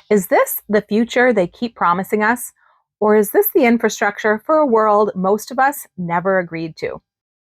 Is this the future they keep promising us? Or is this the infrastructure for a world most of us never agreed to?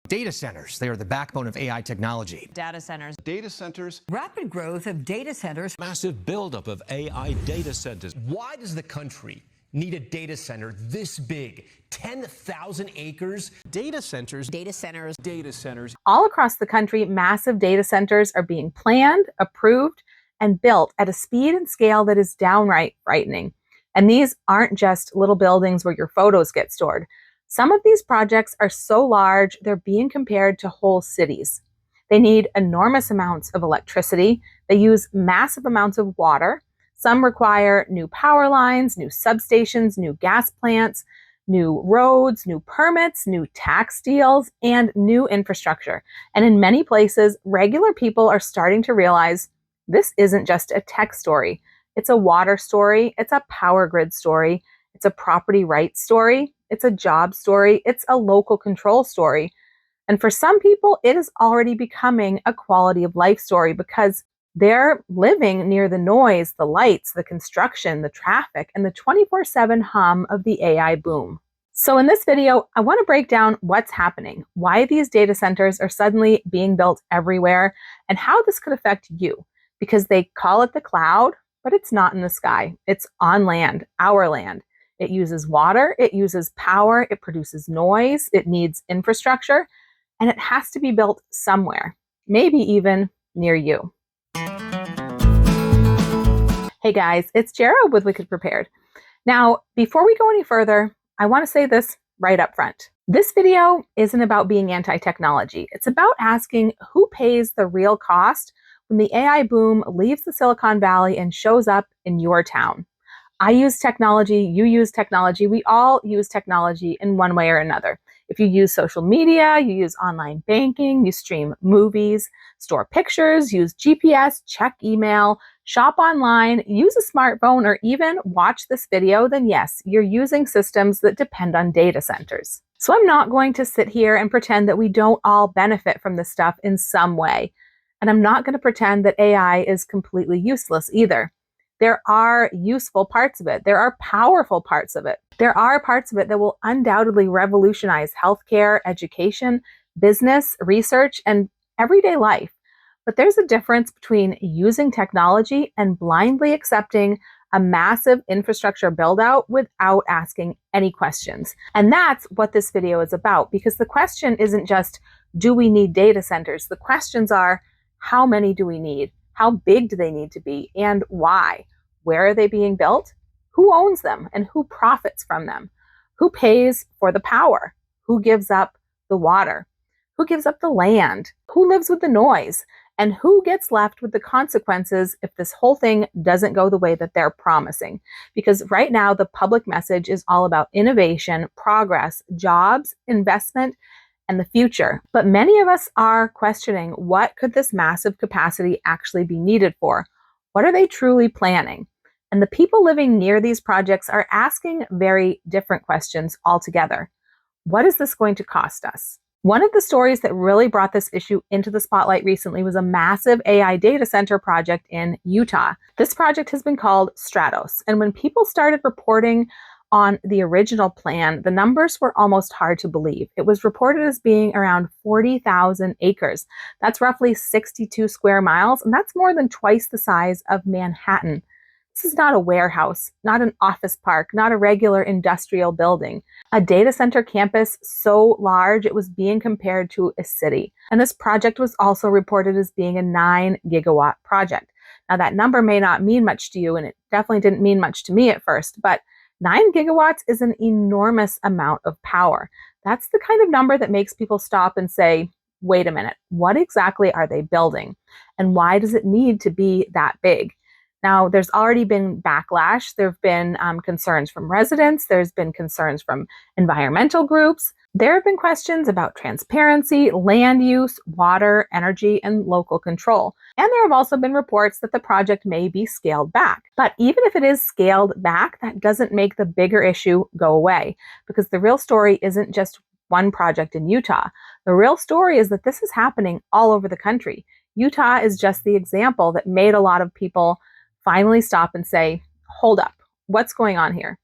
Data centers, they are the backbone of AI technology. Data centers. Data centers. Rapid growth of data centers. Massive buildup of AI data centers. Why does the country need a data center this big? 10,000 acres? Data centers. Data centers. Data centers. All across the country, massive data centers are being planned, approved, and built at a speed and scale that is downright frightening. And these aren't just little buildings where your photos get stored. Some of these projects are so large, they're being compared to whole cities. They need enormous amounts of electricity. They use massive amounts of water. Some require new power lines, new substations, new gas plants, new roads, new permits, new tax deals, and new infrastructure. And in many places, regular people are starting to realize this isn't just a tech story. It's a water story. It's a power grid story. It's a property rights story. It's a job story. It's a local control story. And for some people, it is already becoming a quality of life story because they're living near the noise, the lights, the construction, the traffic, and the 24/7 hum of the AI boom. So in this video, I want to break down what's happening, why these data centers are suddenly being built everywhere, and how this could affect you. Because they call it the cloud, but it's not in the sky. It's on land, our land. It uses water, it uses power, it produces noise, it needs infrastructure, and it has to be built somewhere, maybe even near you. Hey guys, it's Jera with Wicked Prepared. Now, before we go any further, I want to say this right up front. This video isn't about being anti-technology. It's about asking who pays the real cost when the AI boom leaves the Silicon Valley and shows up in your town. I use technology, you use technology, we all use technology in one way or another. If you use social media, you use online banking, you stream movies, store pictures, use GPS, check email, shop online, use a smartphone, or even watch this video, then yes, you're using systems that depend on data centers. So I'm not going to sit here and pretend that we don't all benefit from this stuff in some way. And I'm not going to pretend that AI is completely useless either. There are useful parts of it. There are powerful parts of it. There are parts of it that will undoubtedly revolutionize healthcare, education, business, research, and everyday life. But there's a difference between using technology and blindly accepting a massive infrastructure build out without asking any questions. And that's what this video is about, because the question isn't just, do we need data centers? The questions are, how many do we need? How big do they need to be? And why? Where are they being built? Who owns them and who profits from them? Who pays for the power? Who gives up the water? Who gives up the land? Who lives with the noise? And who gets left with the consequences if this whole thing doesn't go the way that they're promising? Because right now, the public message is all about innovation, progress, jobs, investment, and the future. But many of us are questioning, what could this massive capacity actually be needed for? What are they truly planning? And the people living near these projects are asking very different questions altogether. What is this going to cost us? One of the stories that really brought this issue into the spotlight recently was a massive AI data center project in Utah. This project has been called Stratos. And when people started reporting on the original plan, the numbers were almost hard to believe. It was reported as being around 40,000 acres. That's roughly 62 square miles, and that's more than twice the size of Manhattan. This is not a warehouse, not an office park, not a regular industrial building. A data center campus so large it was being compared to a city. And this project was also reported as being a 9 gigawatt project. Now that number may not mean much to you, and it definitely didn't mean much to me at first, but 9 gigawatts is an enormous amount of power. That's the kind of number that makes people stop and say, wait a minute, what exactly are they building? And why does it need to be that big? Now, there's already been backlash. There have been concerns from residents. There's been concerns from environmental groups. There have been questions about transparency, land use, water, energy, and local control. And there have also been reports that the project may be scaled back. But even if it is scaled back, that doesn't make the bigger issue go away, because the real story isn't just one project in Utah. The real story is that this is happening all over the country. Utah is just the example that made a lot of people finally stop and say, hold up, what's going on here?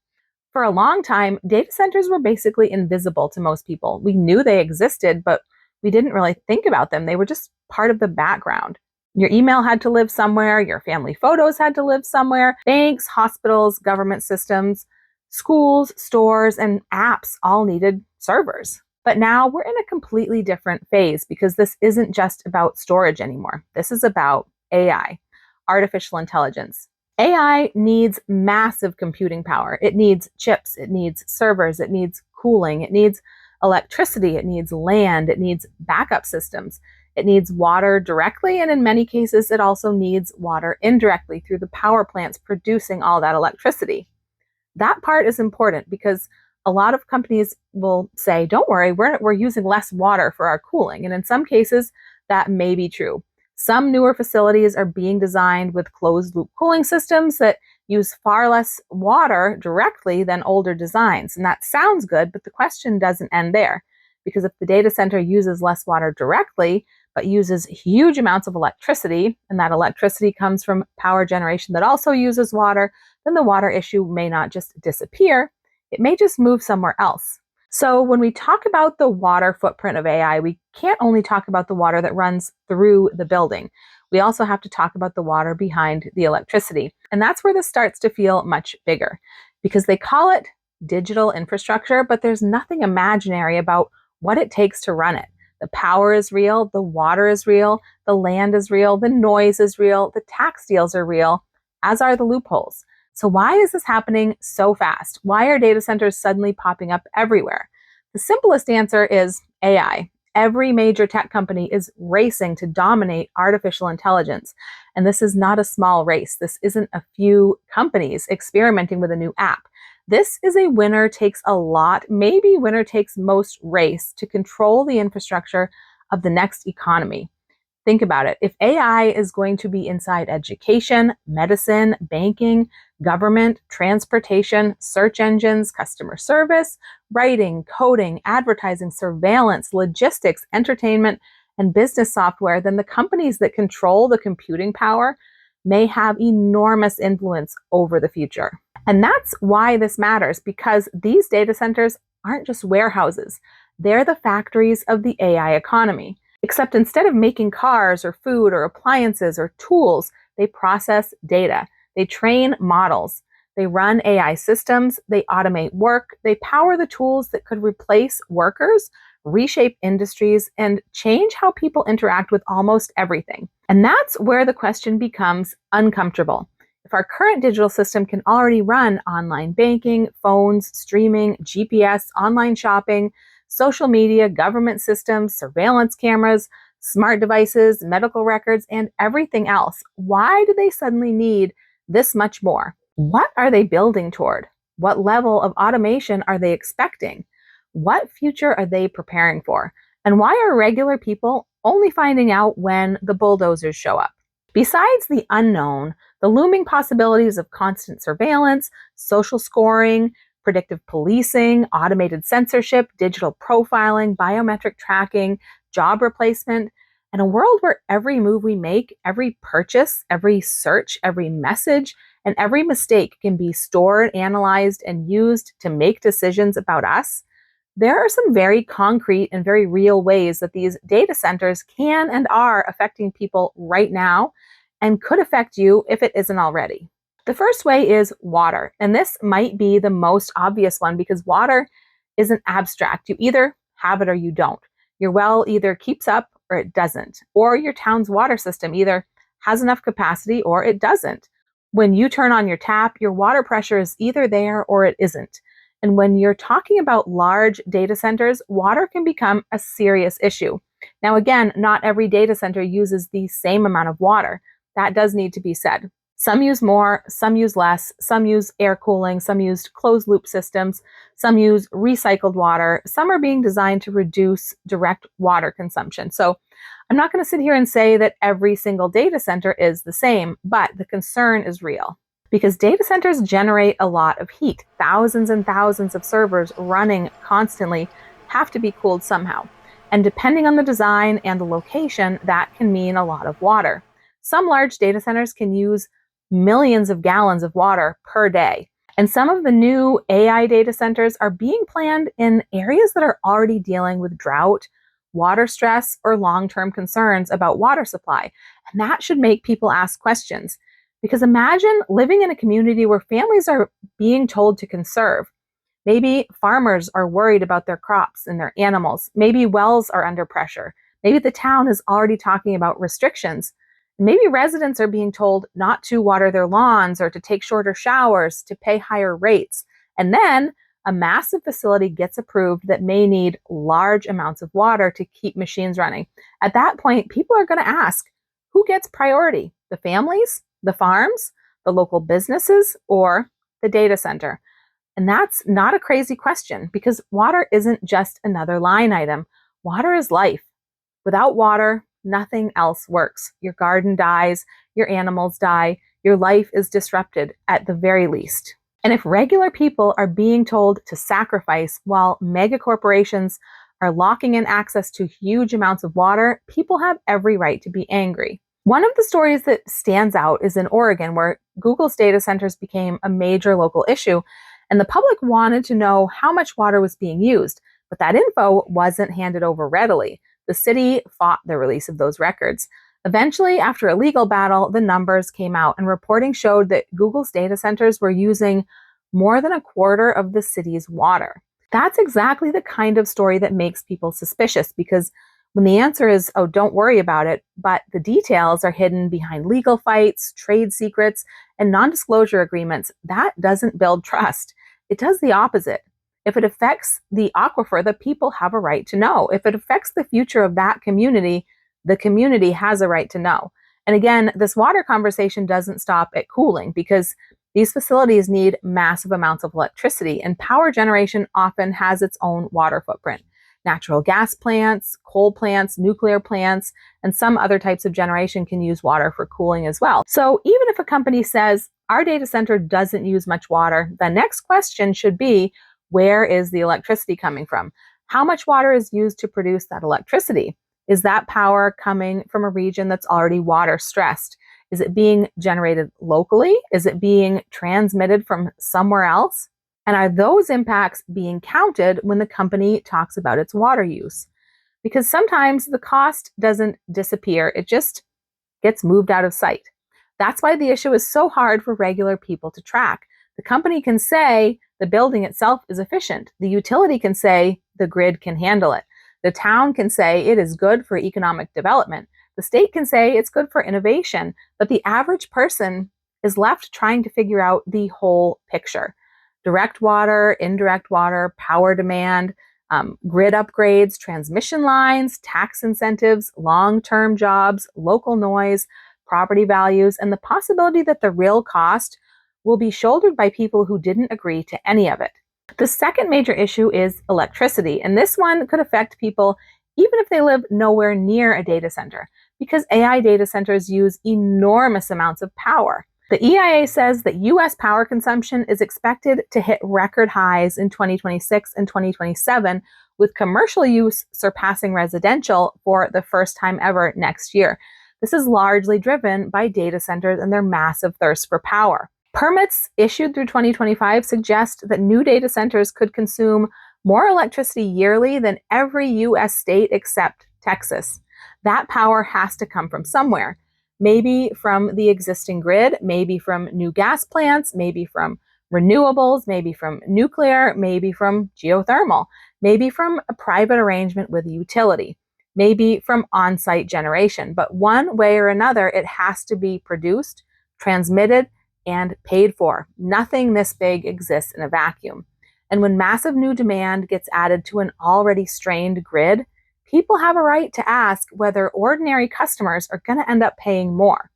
For a long time, data centers were basically invisible to most people. We knew they existed, but we didn't really think about them. They were just part of the background. Your email had to live somewhere, your family photos had to live somewhere, banks, hospitals, government systems, schools, stores, and apps all needed servers. But now we're in a completely different phase because this isn't just about storage anymore. This is about AI, artificial intelligence. AI needs massive computing power. It needs chips, it needs servers, it needs cooling, it needs electricity, it needs land, it needs backup systems. It needs water directly, and in many cases, it also needs water indirectly through the power plants producing all that electricity. That part is important because a lot of companies will say, don't worry, we're using less water for our cooling. And in some cases, that may be true. Some newer facilities are being designed with closed loop cooling systems that use far less water directly than older designs. And that sounds good, but the question doesn't end there. Because if the data center uses less water directly, but uses huge amounts of electricity, and that electricity comes from power generation that also uses water, then the water issue may not just disappear, it may just move somewhere else. So when we talk about the water footprint of AI, we can't only talk about the water that runs through the building. We also have to talk about the water behind the electricity. And that's where this starts to feel much bigger because they call it digital infrastructure, but there's nothing imaginary about what it takes to run it. The power is real, the water is real, the land is real, the noise is real, the tax deals are real, as are the loopholes. So why is this happening so fast? Why are data centers suddenly popping up everywhere? The simplest answer is AI. Every major tech company is racing to dominate artificial intelligence. And this is not a small race. This isn't a few companies experimenting with a new app. This is a winner takes a lot, maybe winner takes most race to control the infrastructure of the next economy. Think about it. If AI is going to be inside education, medicine, banking, government, transportation, search engines, customer service, writing, coding, advertising, surveillance, logistics, entertainment, and business software, then the companies that control the computing power may have enormous influence over the future. And that's why this matters, because these data centers aren't just warehouses. They're the factories of the AI economy. Except instead of making cars or food or appliances or tools, they process data. They train models. They run AI systems. They automate work. They power the tools that could replace workers, reshape industries, and change how people interact with almost everything. And that's where the question becomes uncomfortable. If our current digital system can already run online banking, phones, streaming, GPS, online shopping, social media, government systems, surveillance cameras, smart devices, medical records, and everything else, why do they suddenly need this much more? What are they building toward? What level of automation are they expecting? What future are they preparing for? And why are regular people only finding out when the bulldozers show up? Besides the unknown, the looming possibilities of constant surveillance, social scoring, predictive policing, automated censorship, digital profiling, biometric tracking, job replacement, and a world where every move we make, every purchase, every search, every message, and every mistake can be stored, analyzed, and used to make decisions about us, there are some very concrete and very real ways that these data centers can and are affecting people right now and could affect you if it isn't already. The first way is water, and this might be the most obvious one because water isn't abstract. You either have it or you don't. Your well either keeps up or it doesn't, or your town's water system either has enough capacity or it doesn't. When you turn on your tap, your water pressure is either there or it isn't. And when you're talking about large data centers, water can become a serious issue. Now, again, not every data center uses the same amount of water. That does need to be said. Some use more, some use less, some use air cooling, some use closed loop systems, some use recycled water, some are being designed to reduce direct water consumption. So I'm not going to sit here and say that every single data center is the same, but the concern is real because data centers generate a lot of heat. Thousands and thousands of servers running constantly have to be cooled somehow. And depending on the design and the location, that can mean a lot of water. Some large data centers can use millions of gallons of water per day. And some of the new AI data centers are being planned in areas that are already dealing with drought, water stress, or long-term concerns about water supply. And that should make people ask questions. Because imagine living in a community where families are being told to conserve. Maybe farmers are worried about their crops and their animals. Maybe wells are under pressure. Maybe the town is already talking about restrictions. Maybe residents are being told not to water their lawns or to take shorter showers, to pay higher rates. And then a massive facility gets approved that may need large amounts of water to keep machines running. At that point, people are going to ask, who gets priority? The families, the farms, the local businesses, or the data center? And that's not a crazy question because water isn't just another line item. Water is life. Without water, nothing else works. Your garden dies, your animals die, your life is disrupted at the very least. And if regular people are being told to sacrifice while mega corporations are locking in access to huge amounts of water, people have every right to be angry. One of the stories that stands out is in Oregon, where Google's data centers became a major local issue, and the public wanted to know how much water was being used, but that info wasn't handed over readily. The city fought the release of those records. Eventually, after a legal battle, the numbers came out, and reporting showed that Google's data centers were using more than a quarter of the city's water. That's exactly the kind of story that makes people suspicious, because when the answer is, oh, don't worry about it, but the details are hidden behind legal fights, trade secrets, and non-disclosure agreements, that doesn't build trust. It does the opposite. If it affects the aquifer, the people have a right to know. If it affects the future of that community, the community has a right to know. And again, this water conversation doesn't stop at cooling, because these facilities need massive amounts of electricity, and power generation often has its own water footprint. Natural gas plants, coal plants, nuclear plants, and some other types of generation can use water for cooling as well. So even if a company says, our data center doesn't use much water, the next question should be, where is the electricity coming from? How much water is used to produce that electricity? Is that power coming from a region that's already water stressed? Is it being generated locally? Is it being transmitted from somewhere else? And are those impacts being counted when the company talks about its water use? Because sometimes the cost doesn't disappear, it just gets moved out of sight. That's why the issue is so hard for regular people to track. The company can say the building itself is efficient. The utility can say the grid can handle it. The town can say it is good for economic development. The state can say it's good for innovation. But the average person is left trying to figure out the whole picture. Direct water, indirect water, power demand, grid upgrades, transmission lines, tax incentives, long-term jobs, local noise, property values, and the possibility that the real cost will be shouldered by people who didn't agree to any of it. The second major issue is electricity, and this one could affect people even if they live nowhere near a data center, because AI data centers use enormous amounts of power. The EIA says that US power consumption is expected to hit record highs in 2026 and 2027, with commercial use surpassing residential for the first time ever next year. This is largely driven by data centers and their massive thirst for power. Permits issued through 2025 suggest that new data centers could consume more electricity yearly than every US state except Texas. That power has to come from somewhere. Maybe from the existing grid, maybe from new gas plants, maybe from renewables, maybe from nuclear, maybe from geothermal, maybe from a private arrangement with a utility, maybe from on-site generation. But one way or another, it has to be produced, transmitted, and paid for. Nothing this big exists in a vacuum. And when massive new demand gets added to an already strained grid, people have a right to ask whether ordinary customers are going to end up paying more,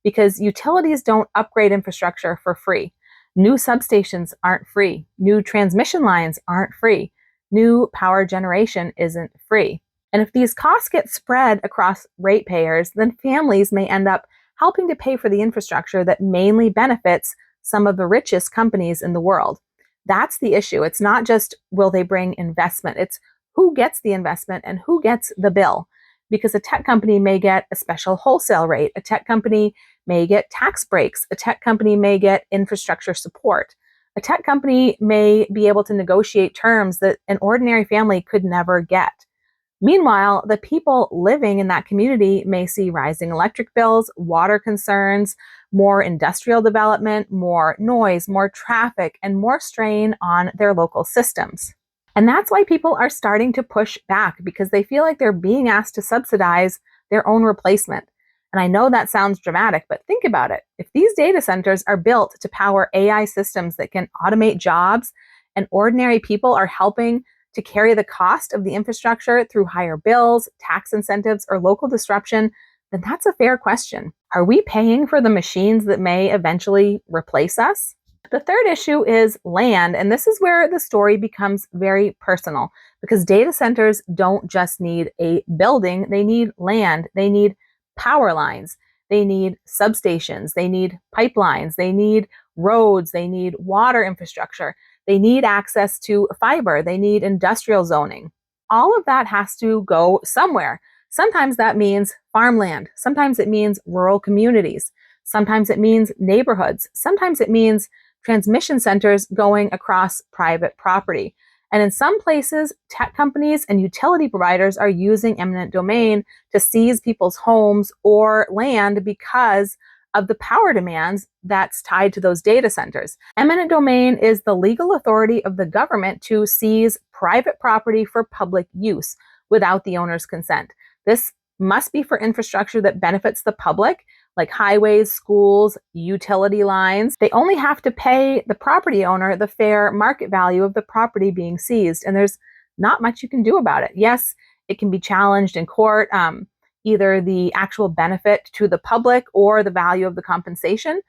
because utilities don't upgrade infrastructure for free. New substations aren't free. New transmission lines aren't free. New power generation isn't free. And if these costs get spread across ratepayers, then families may end up helping to pay for the infrastructure that mainly benefits some of the richest companies in the world. That's the issue. It's not just will they bring investment, it's who gets the investment and who gets the bill. because a tech company may get a special wholesale rate. A tech company may get tax breaks. A tech company may get infrastructure support. A tech company may be able to negotiate terms that an ordinary family could never get. Meanwhile, the people living in that community may see rising electric bills, water concerns, more industrial development, more noise, more traffic, and more strain on their local systems. And that's why people are starting to push back, because they feel like they're being asked to subsidize their own replacement. And I know that sounds dramatic, but think about it. If these data centers are built to power AI systems that can automate jobs, and ordinary people are helping to carry the cost of the infrastructure through higher bills, tax incentives, or local disruption, then that's a fair question. Are we paying for the machines that may eventually replace us? The third issue is land, and this is where the story becomes very personal, because data centers don't just need a building, they need land, they need power lines, they need substations, they need pipelines, they need roads, they need water infrastructure. They need access to fiber. They need industrial zoning. All of that has to go somewhere. Sometimes that means farmland. Sometimes it means rural communities. Sometimes it means neighborhoods. Sometimes it means transmission centers going across private property. And in some places, tech companies and utility providers are using eminent domain to seize people's homes or land because of the power demands that's tied to those data centers. Eminent domain is the legal authority of the government to seize private property for public use without the owner's consent. This must be for infrastructure that benefits the public, like highways, schools, utility lines. They only have to pay the property owner the fair market value of the property being seized, and there's not much you can do about it. Yes, it can be challenged in court, either the actual benefit to the public or the value of the compensation,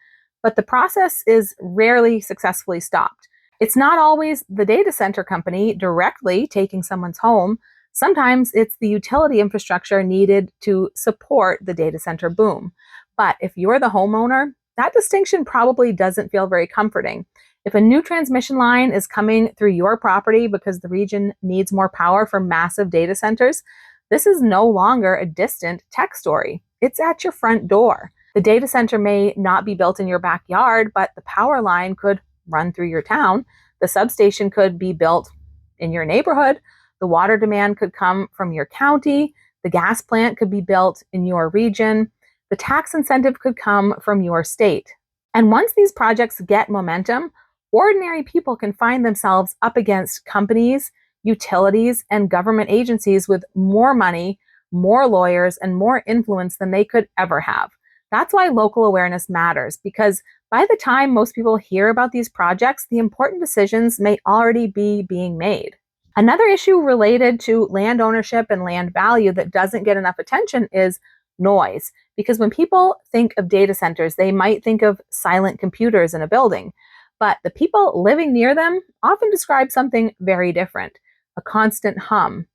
but the process is rarely successfully stopped. It's not always the data center company directly taking someone's home. Sometimes it's the utility infrastructure needed to support the data center boom. But if you're the homeowner, that distinction probably doesn't feel very comforting. If a new transmission line is coming through your property because the region needs more power for massive data centers, this is no longer a distant tech story. It's at your front door. The data center may not be built in your backyard, but the power line could run through your town. The substation could be built in your neighborhood. The water demand could come from your county. The gas plant could be built in your region. The tax incentive could come from your state. And once these projects get momentum, ordinary people can find themselves up against companies, utilities, and government agencies with more money, more lawyers, and more influence than they could ever have. That's why local awareness matters, because by the time most people hear about these projects, the important decisions may already be being made. Another issue related to land ownership and land value that doesn't get enough attention is noise. Because when people think of data centers, they might think of silent computers in a building, but the people living near them often describe something very different. A constant hum,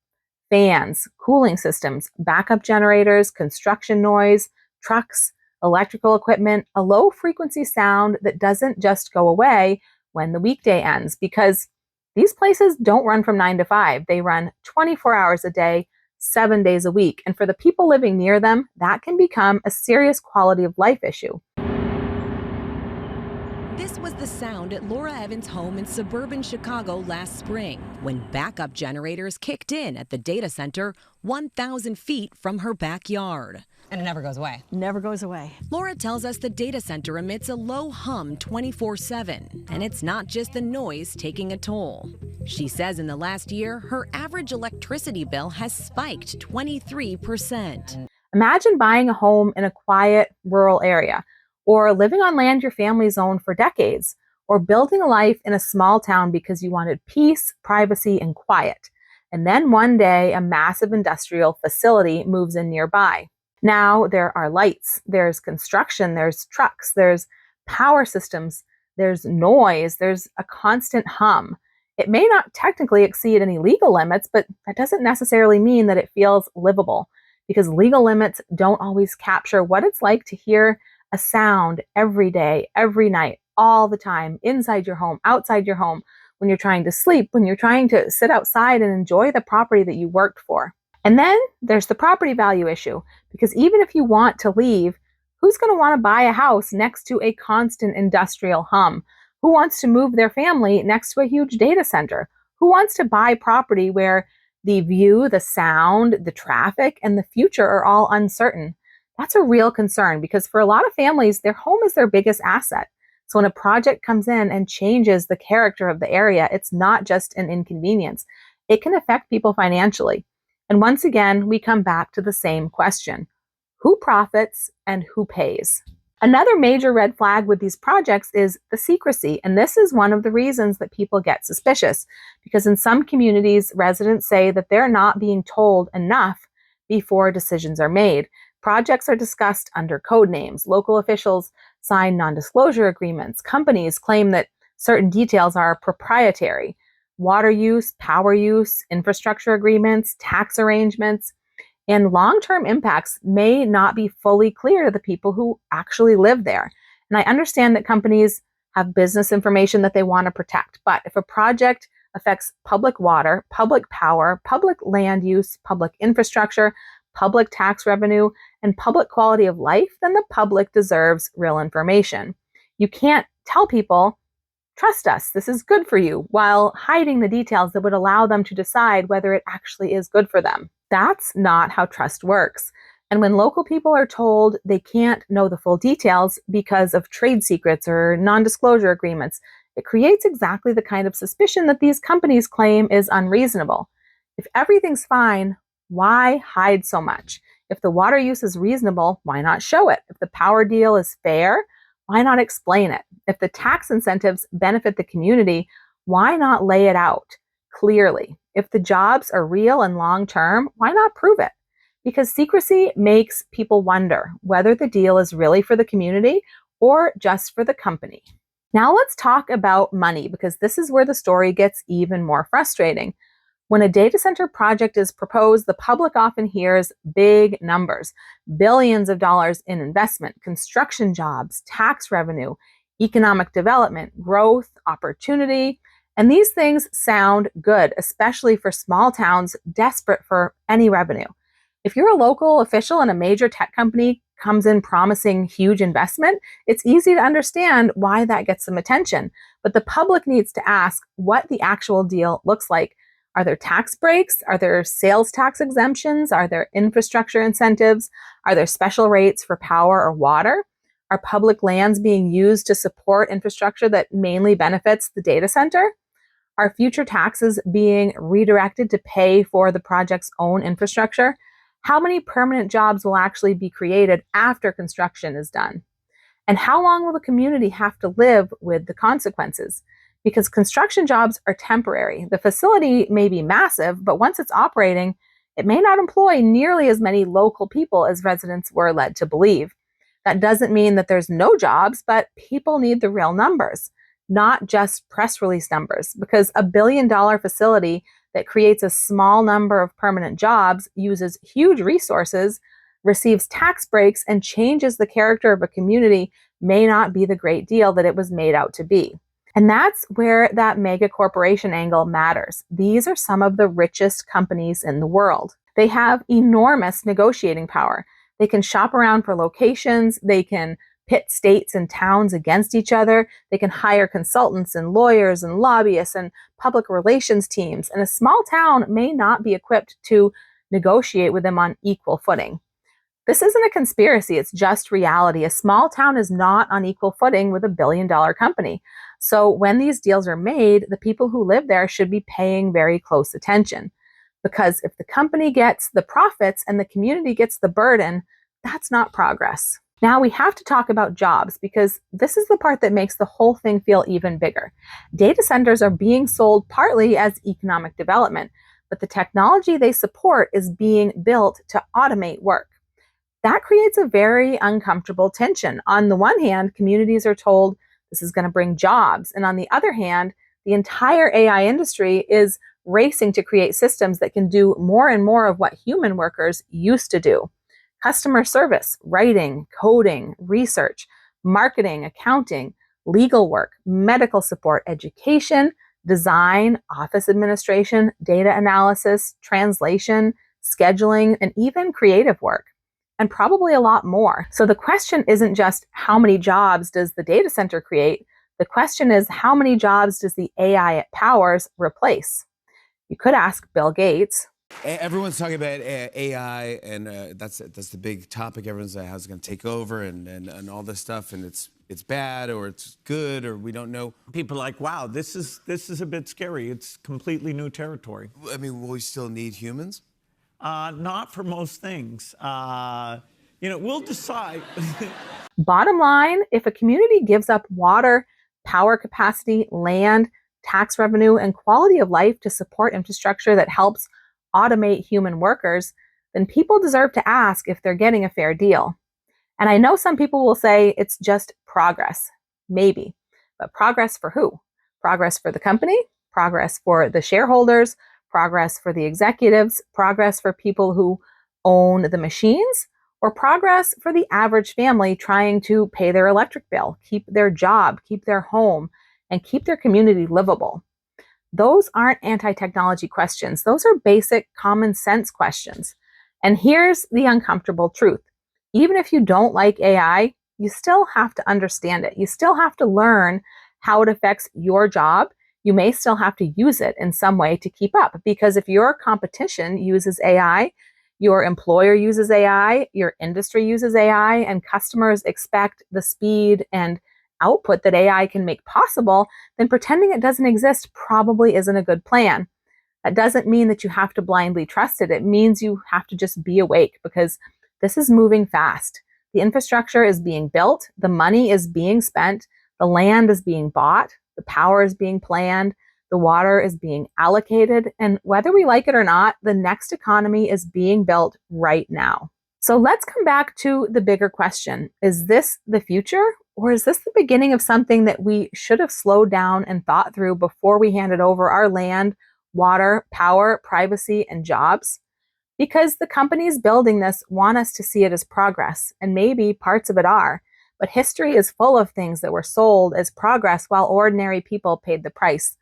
fans, cooling systems, backup generators, construction noise, trucks, electrical equipment, a low frequency sound that doesn't just go away when the weekday ends, because these places don't run from 9 to 5. They run 24 hours a day, 7 days a week. And for the people living near them, that can become a serious quality of life issue. This was the sound at Laura Evans' home in suburban Chicago last spring when backup generators kicked in at the data center 1,000 feet from her backyard. And it never goes away. Never goes away. Laura tells us the data center emits a low hum 24/7, and it's not just the noise taking a toll. She says in the last year, her average electricity bill has spiked 23%. Imagine buying a home in a quiet rural area, or living on land your family's owned for decades, or building a life in a small town because you wanted peace, privacy, and quiet. And then one day, a massive industrial facility moves in nearby. Now there are lights, there's construction, there's trucks, there's power systems, there's noise, there's a constant hum. It may not technically exceed any legal limits, but that doesn't necessarily mean that it feels livable, because legal limits don't always capture what it's like to hear a sound every day, every night, all the time, inside your home, outside your home, when you're trying to sleep, when you're trying to sit outside and enjoy the property that you worked for. And then there's the property value issue, because even if you want to leave, who's going to want to buy a house next to a constant industrial hum? Who wants to move their family next to a huge data center? Who wants to buy property where the view, the sound, the traffic, and the future are all uncertain? That's a real concern, because for a lot of families, their home is their biggest asset. So when a project comes in and changes the character of the area, it's not just an inconvenience. It can affect people financially. And once again, we come back to the same question: who profits and who pays? Another major red flag with these projects is the secrecy. And this is one of the reasons that people get suspicious, because in some communities, residents say that they're not being told enough before decisions are made. Projects are discussed under code names. Local officials sign non-disclosure agreements. Companies claim that certain details are proprietary. Water use, power use, infrastructure agreements, tax arrangements, and long-term impacts may not be fully clear to the people who actually live there. And I understand that companies have business information that they want to protect, but if a project affects public water, public power, public land use, public infrastructure, public tax revenue, and public quality of life, then the public deserves real information. You can't tell people, trust us, this is good for you, while hiding the details that would allow them to decide whether it actually is good for them. That's not how trust works. And when local people are told they can't know the full details because of trade secrets or non-disclosure agreements, it creates exactly the kind of suspicion that these companies claim is unreasonable. If everything's fine, why hide so much? If the water use is reasonable, why not show it? If the power deal is fair, why not explain it? If the tax incentives benefit the community, why not lay it out clearly? If the jobs are real and long-term, why not prove it? Because secrecy makes people wonder whether the deal is really for the community or just for the company. Now let's talk about money, because this is where the story gets even more frustrating. When a data center project is proposed, the public often hears big numbers, billions of dollars in investment, construction jobs, tax revenue, economic development, growth, opportunity. And these things sound good, especially for small towns desperate for any revenue. If you're a local official and a major tech company comes in promising huge investment, it's easy to understand why that gets some attention. But the public needs to ask what the actual deal looks like. Are there tax breaks? Are there sales tax exemptions? Are there infrastructure incentives? Are there special rates for power or water? Are public lands being used to support infrastructure that mainly benefits the data center? Are future taxes being redirected to pay for the project's own infrastructure? How many permanent jobs will actually be created after construction is done? And how long will the community have to live with the consequences? Because construction jobs are temporary. The facility may be massive, but once it's operating, it may not employ nearly as many local people as residents were led to believe. That doesn't mean that there's no jobs, but people need the real numbers, not just press release numbers, because a $1 billion facility that creates a small number of permanent jobs, uses huge resources, receives tax breaks, and changes the character of a community may not be the great deal that it was made out to be. And that's where that mega corporation angle matters. These are some of the richest companies in the world. They have enormous negotiating power. They can shop around for locations. They can pit states and towns against each other. They can hire consultants and lawyers and lobbyists and public relations teams. And a small town may not be equipped to negotiate with them on equal footing. This isn't a conspiracy, it's just reality. A small town is not on equal footing with a $1 billion company. So when these deals are made, the people who live there should be paying very close attention. Because if the company gets the profits and the community gets the burden, that's not progress. Now we have to talk about jobs, because this is the part that makes the whole thing feel even bigger. Data centers are being sold partly as economic development, but the technology they support is being built to automate work. That creates a very uncomfortable tension. On the one hand, communities are told this is going to bring jobs. And on the other hand, the entire AI industry is racing to create systems that can do more and more of what human workers used to do. Customer service, writing, coding, research, marketing, accounting, legal work, medical support, education, design, office administration, data analysis, translation, scheduling, and even creative work, and probably a lot more. So the question isn't just how many jobs does the data center create? The question is how many jobs does the AI it powers replace? You could ask Bill Gates. Everyone's talking about AI, and that's the big topic. Everyone's saying how it's going to take over and all this stuff, and it's bad or it's good or we don't know. People are like, wow, this is a bit scary. It's completely new territory. I mean, will we still need humans? Not for most things. We'll decide. Bottom line, if a community gives up water, power capacity, land, tax revenue, and quality of life to support infrastructure that helps automate human workers, then people deserve to ask if they're getting a fair deal. And I know some people will say it's just progress. Maybe. But progress for who? Progress for the company? Progress for the shareholders? Progress for the executives? Progress for people who own the machines? Or progress for the average family trying to pay their electric bill, keep their job, keep their home, and keep their community livable? Those aren't anti-technology questions. Those are basic common sense questions. And here's the uncomfortable truth. Even if you don't like AI, you still have to understand it. You still have to learn how it affects your job. You may still have to use it in some way to keep up, because if your competition uses AI, your employer uses AI, your industry uses AI, and customers expect the speed and output that AI can make possible, then pretending it doesn't exist probably isn't a good plan. That doesn't mean that you have to blindly trust it. It means you have to just be awake, because this is moving fast. The infrastructure is being built, the money is being spent, the land is being bought, the power is being planned, the water is being allocated, and whether we like it or not, the next economy is being built right now. So let's come back to the bigger question. Is this the future, or is this the beginning of something that we should have slowed down and thought through before we handed over our land, water, power, privacy, and jobs? Because the companies building this want us to see it as progress, and maybe parts of it are, but history is full of things that were sold as progress while ordinary people paid the price.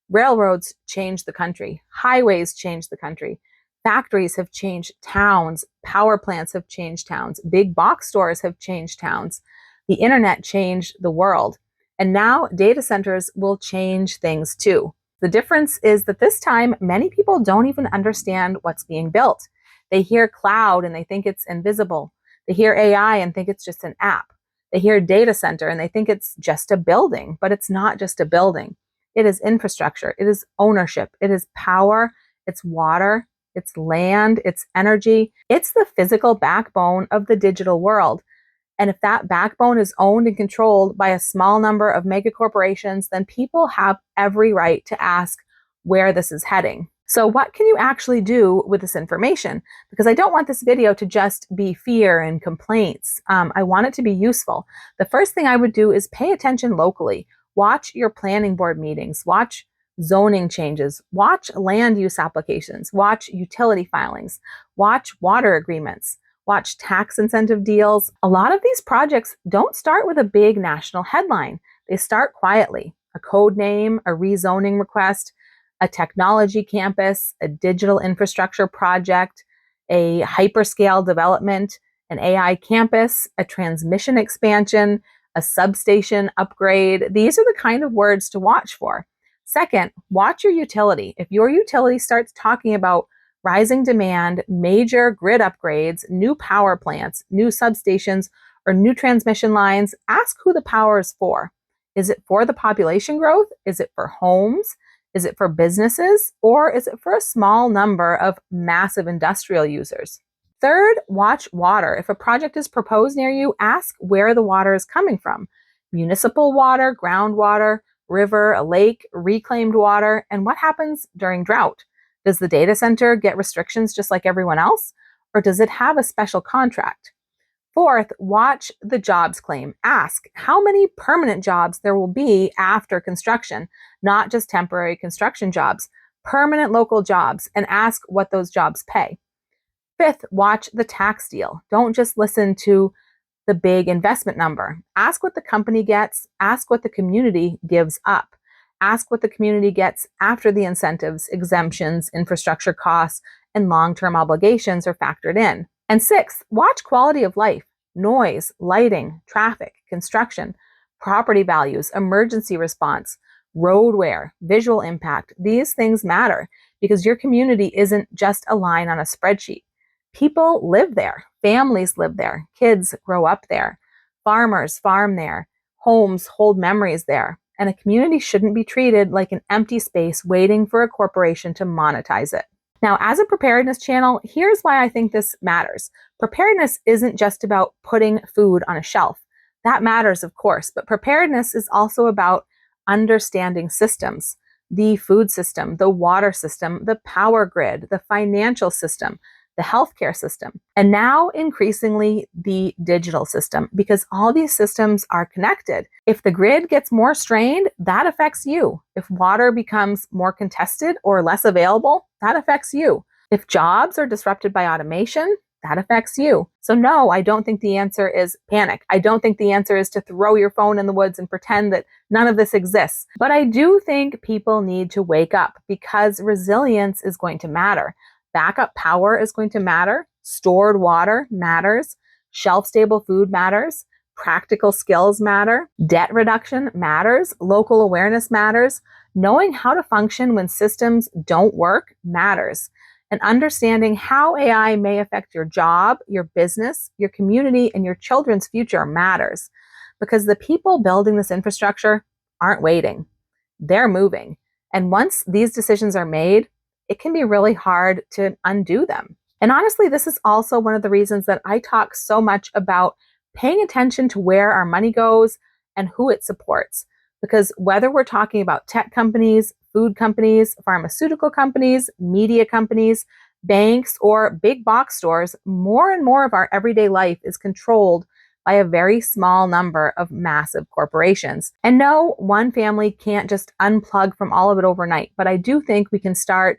Railroads changed the country. Highways changed the country. Factories have changed towns. Power plants have changed towns. Big box stores have changed towns. The internet changed the world. And now data centers will change things too. The difference is that this time, many people don't even understand what's being built. They hear cloud and they think it's invisible. They hear AI and think it's just an app. They hear data center and they think it's just a building, but it's not just a building. It is infrastructure. It is ownership. It is power. It's water. It's land. It's energy. It's the physical backbone of the digital world. And if that backbone is owned and controlled by a small number of mega corporations, then people have every right to ask where this is heading. So what can you actually do with this information? Because I don't want this video to just be fear and complaints. I want it to be useful. The first thing I would do is pay attention locally. Watch your planning board meetings. Watch zoning changes. Watch land use applications. Watch utility filings. Watch water agreements. Watch tax incentive deals. A lot of these projects don't start with a big national headline. They start quietly. A code name, a rezoning request, a technology campus, a digital infrastructure project, a hyperscale development, an AI campus, a transmission expansion, a substation upgrade. These are the kind of words to watch for. Second, watch your utility. If your utility starts talking about rising demand, major grid upgrades, new power plants, new substations, or new transmission lines, ask who the power is for. Is it for the population growth? Is it for homes? Is it for businesses? Or is it for a small number of massive industrial users? Third, watch water. If a project is proposed near you, ask where the water is coming from. Municipal water, groundwater, river, a lake, reclaimed water, and what happens during drought? Does the data center get restrictions just like everyone else? Or does it have a special contract? Fourth, watch the jobs claim. Ask how many permanent jobs there will be after construction, not just temporary construction jobs, permanent local jobs, and ask what those jobs pay. Fifth, watch the tax deal. Don't just listen to the big investment number. Ask what the company gets. Ask what the community gives up. Ask what the community gets after the incentives, exemptions, infrastructure costs, and long-term obligations are factored in. And 6, watch quality of life, noise, lighting, traffic, construction, property values, emergency response, road wear, visual impact. These things matter because your community isn't just a line on a spreadsheet. People live there, families live there, kids grow up there, farmers farm there, homes hold memories there, and a community shouldn't be treated like an empty space waiting for a corporation to monetize it. Now, as a preparedness channel, here's why I think this matters. Preparedness isn't just about putting food on a shelf. That matters, of course, but preparedness is also about understanding systems, the food system, the water system, the power grid, the financial system, the healthcare system, and now increasingly the digital system, because all these systems are connected. If the grid gets more strained, that affects you. If water becomes more contested or less available, that affects you. If jobs are disrupted by automation, that affects you. So no, I don't think the answer is panic. I don't think the answer is to throw your phone in the woods and pretend that none of this exists. But I do think people need to wake up because resilience is going to matter. Backup power is going to matter. Stored water matters. Shelf-stable food matters. Practical skills matter. Debt reduction matters. Local awareness matters. Knowing how to function when systems don't work matters. And understanding how AI may affect your job, your business, your community, and your children's future matters. Because the people building this infrastructure aren't waiting. They're moving. And once these decisions are made, it can be really hard to undo them. And honestly, this is also one of the reasons that I talk so much about paying attention to where our money goes and who it supports. Because whether we're talking about tech companies, food companies, pharmaceutical companies, media companies, banks, or big box stores, more and more of our everyday life is controlled by a very small number of massive corporations. And no, one family can't just unplug from all of it overnight, but I do think we can start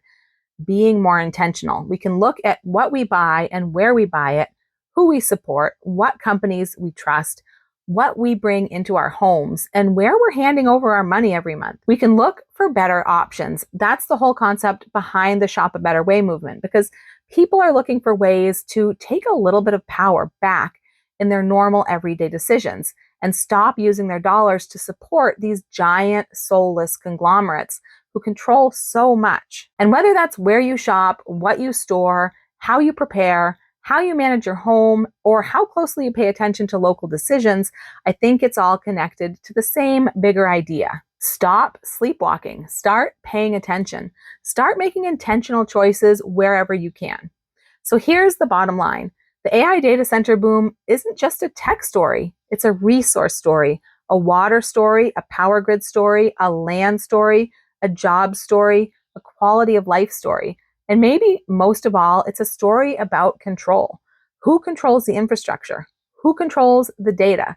being more intentional. We can look at what we buy and where we buy it, who we support, what companies we trust, what we bring into our homes, and where we're handing over our money every month. We can look for better options. That's the whole concept behind the Shop a Better Way movement, because people are looking for ways to take a little bit of power back in their normal everyday decisions and stop using their dollars to support these giant soulless conglomerates who control so much. And whether that's where you shop, what you store, how you prepare, how you manage your home, or how closely you pay attention to local decisions, I think it's all connected to the same bigger idea. Stop sleepwalking. Start paying attention. Start making intentional choices wherever you can. So here's the bottom line. The AI data center boom isn't just a tech story. It's a resource story, a water story, a power grid story, a land story, a job story, a quality of life story. And maybe most of all, it's a story about control. Who controls the infrastructure? Who controls the data?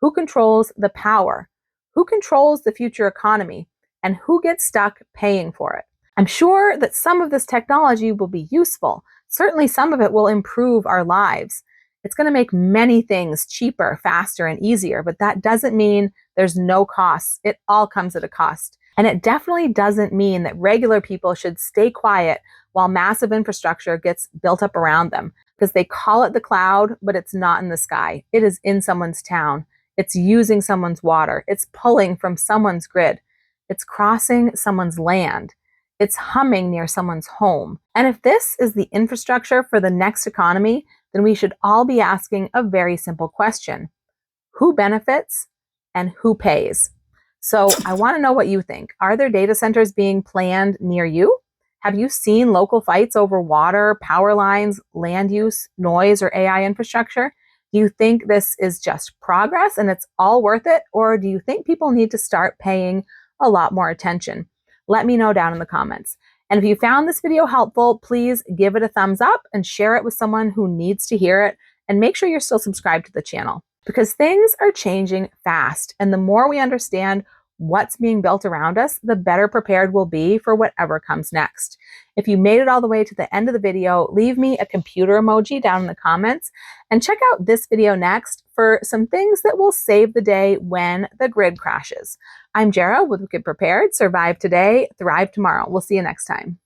Who controls the power? Who controls the future economy? And who gets stuck paying for it? I'm sure that some of this technology will be useful. Certainly some of it will improve our lives. It's going to make many things cheaper, faster, and easier, but that doesn't mean there's no costs. It all comes at a cost. And it definitely doesn't mean that regular people should stay quiet while massive infrastructure gets built up around them, because they call it the cloud, but it's not in the sky. It is in someone's town. It's using someone's water. It's pulling from someone's grid. It's crossing someone's land. It's humming near someone's home. And if this is the infrastructure for the next economy, then we should all be asking a very simple question. Who benefits and who pays? So I want to know what you think. Are there data centers being planned near you? Have you seen local fights over water, power lines, land use, noise, or AI infrastructure? Do you think this is just progress and it's all worth it? Or do you think people need to start paying a lot more attention? Let me know down in the comments. And if you found this video helpful, please give it a thumbs up and share it with someone who needs to hear it. And make sure you're still subscribed to the channel, because things are changing fast. And the more we understand what's being built around us, the better prepared we'll be for whatever comes next. If you made it all the way to the end of the video, leave me a computer emoji down in the comments and check out this video next for some things that will save the day when the grid crashes. I'm Jera with Wicked Prepared. Survive today, thrive tomorrow. We'll see you next time.